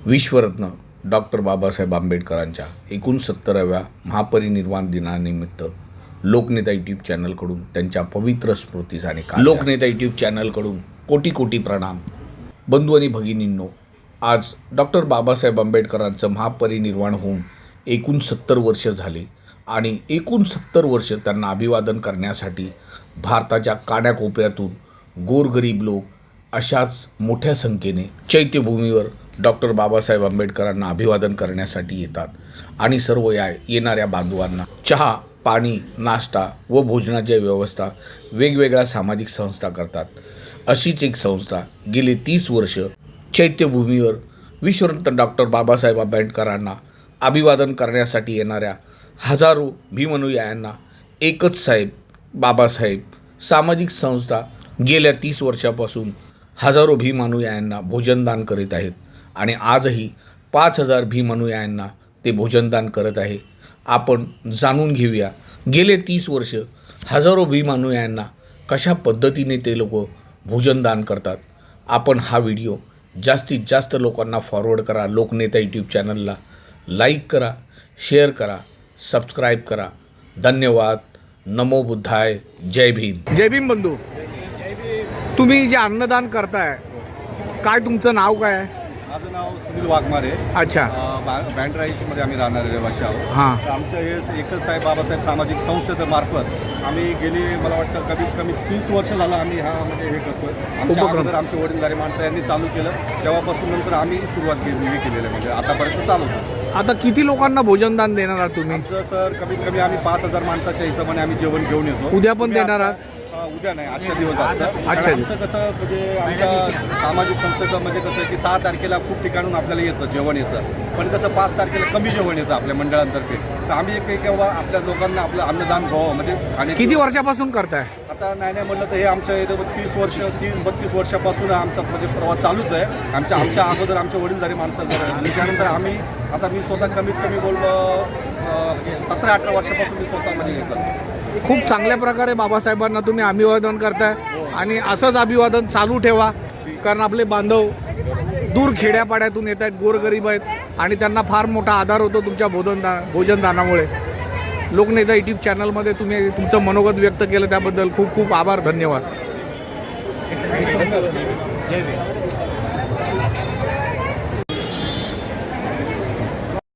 विश्वरत्न doctor Babasaheb आंबेडकरांच्या 69व्या महापरिनिर्वाण दिनानिमित्त लोकनेता YouTube चॅनलकडून त्यांच्या पवित्र स्मृतीस आणि लोकनेता यूट्यूब चॅनलकडून कोटी कोटी प्रणाम। बंधू आणि भगिनींनो, आज डॉक्टर बाबासाहेब आंबेडकरांचं महापरिनिर्वाण होऊन 69 वर्ष झाले आणि 69 वर्ष त्यांना अभिवादन करण्यासाठी भारताच्या कानाकोपऱ्यातून गोरगरीब लोक अशाच मोठ्या संख्येने चैत्यभूमीवर डॉक्टर बाबासाहेब आंबेडकरांना अभिवादन करण्यासाठी येतात आणि सर्व येणाऱ्या बांधवांना चहा, पाणी, नाश्ता व भोजनाची व्यवस्था वेगवेगळ्या सामाजिक संस्था करतात। अशीच एक संस्था गेली 30 वर्ष चैत्यभूमीवर विश्वरत्न डॉक्टर बाबासाहेब आंबेडकरांना अभिवादन करण्यासाठी येणाऱ्या हजारो भीमानुयायांना एकच साहेब बाबासाहेब सामाजिक संस्था गेल्या 30 वर्षापासून हजारो भीमानुयायांना भोजनदान करीत आहेत आणि आजही 5000 भीमानुयायांना ते भोजनदान करत आहे। आपण जाणून घेऊया गेले 30 वर्ष हजारो भीमानुयायांना कशा पद्धतीने ते लोक भोजनदान करतात। आपण हा व्हिडिओ जास्तीत जास्त लोकांना फॉरवर्ड करा, लोकनेता यूट्यूब चॅनलला लाईक करा, शेअर करा, सबस्क्राईब करा। धन्यवाद। नमो बुद्धाय। जय भीम। जय भीम बंधू। तुम्ही जे अन्नदान करताय, काय तुमचं नाव काय आहे? माझं नाव सुनील वाघमारे। अच्छा। बँड्रा ईस्टमध्ये आम्ही राहणारे रहिवासी आहोत। हां। आमचं हे एकच साहेब बाबासाहेब सामाजिक संस्थेमार्फत आम्ही गेली मला वाटतं कमीत कमी 30 वर्ष झालं आम्ही हा म्हणजे हे करतोय। आमच्या अगोदर आमचे वडीलधारी माणसं यांनी चालू केलं, तेव्हापासून नंतर आम्ही सुरुवात केलेलं म्हणजे आतापर्यंत चालू होतं। आता किती लोकांना भोजनदान देणार आहात तुम्ही? आमचं सर कमीत कमी आम्ही 5000 माणसाच्या हिशोबाने आम्ही जेवण घेऊन येतो। उद्या पण देणार आहात? उद्या नाही, आजच्या दिवस असतं। अच्छा। आमचं कसं म्हणजे आमच्या सामाजिक संस्थेचं म्हणजे कसं की 6 तारखेला खूप ठिकाणून आपल्याला येतं जेवण येतं, पण कसं 5 तारखेला कमी जेवण येतं आपल्या मंडळांतर्फे। तर आम्ही एक केव्हा आपल्या लोकांना आपलं अन्नदान व्हावं म्हणजे किती वर्षापासून करताय? आता नाही म्हणलं तर हे आमच्या इथं 30-32 वर्षापासून आमचा म्हणजे प्रवास चालूच आहे। आमच्या अगोदर आमच्या वडीलधारी माणसं आणि त्यानंतर आम्ही आता मी स्वतः कमीत कमी बोललो 17-18 वर्षापासून मी स्वतः म्हणजे हे करतो। खूप चांगल्या प्रकारे बाबासाहेबांना तुम्ही अभिवादन करताय आणि असंच अभिवादन चालू ठेवा, कारण आपले बांधव दूर खेड्यापाड्यातून येत आहेत, गोरगरीब आहेत आणि त्यांना फार मोठा आधार होतो तुमच्या भोजनदानामुळे। लोकनेता यूट्यूब चॅनलमध्ये तुम्ही तुमचं मनोगत व्यक्त केलं त्याबद्दल खूप खूप आभार। धन्यवाद। जय भीम।